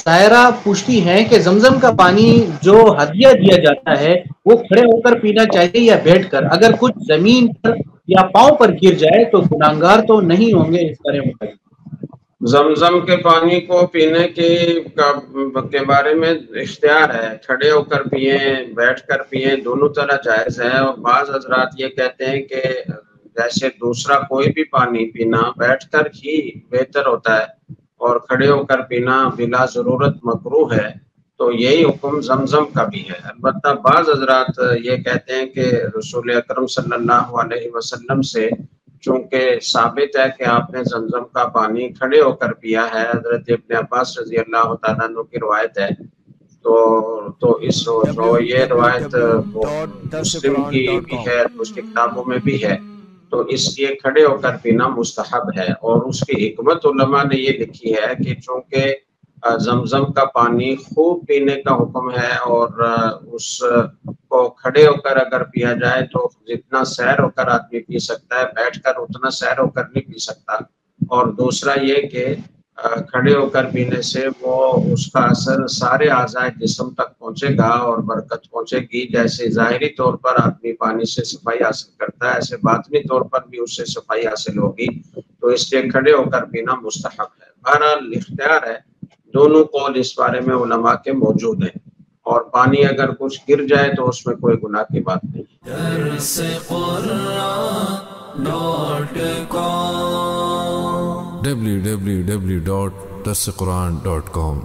سائرہ پوچھتی ہیں کہ زمزم کا پانی جو ہدیہ دیا جاتا ہے وہ کھڑے ہو کر پینا چاہیے یا بیٹھ کر؟ اگر کچھ زمین پر یا پاؤں پر گر جائے تو گناہگار تو نہیں ہوں گے اس طرح متعلق؟ زمزم کے پانی کو پینے کے بارے میں اختیار ہے، کھڑے ہو کر پئیں بیٹھ کر پئیں، دونوں طرح جائز ہے۔ اور بعض حضرات یہ کہتے ہیں کہ جیسے دوسرا کوئی بھی پانی پینا بیٹھ کر ہی بہتر ہوتا ہے اور کھڑے ہو کر پینا بلا ضرورت مکروہ ہے، تو یہی حکم زمزم کا بھی ہے۔ البتہ بعض حضرات یہ کہتے ہیں کہ رسول اکرم صلی اللہ علیہ وسلم سے چونکہ ثابت ہے کہ آپ نے زمزم کا پانی کھڑے ہو کر پیا ہے، حضرت ابن عباس رضی اللہ تعالیٰ عنہ کی روایت ہے، تو یہ روایت وہ مسلم کی بھی www.dasquran.com ہے، اس کی کتابوں میں بھی ہے، تو اس لیے کھڑے ہو کر پینا مستحب ہے۔ اور اس کی حکمت علماء نے یہ لکھی ہے کہ چونکہ زمزم کا پانی خوب پینے کا حکم ہے اور اس کو کھڑے ہو کر اگر پیا جائے تو جتنا سیر ہو کر آدمی پی سکتا ہے، بیٹھ کر اتنا سیر ہو کر نہیں پی سکتا۔ اور دوسرا یہ کہ کھڑے ہو کر پینے سے وہ اس کا اثر سارے اعضاء جسم تک پہنچے گا اور برکت پہنچے گی۔ جیسے ظاہری طور پر آدمی پانی سے صفائی حاصل کرتا ہے، ایسے باطنی طور پر بھی اس سے صفائی حاصل ہوگی، تو اس لیے کھڑے ہو کر پینا مستحب ہے۔ بہرحال اختیار ہے، دونوں قول اس بارے میں علماء کے موجود ہیں، اور پانی اگر کچھ گر جائے تو اس میں کوئی گناہ کی بات نہیں۔ www.dasquran.com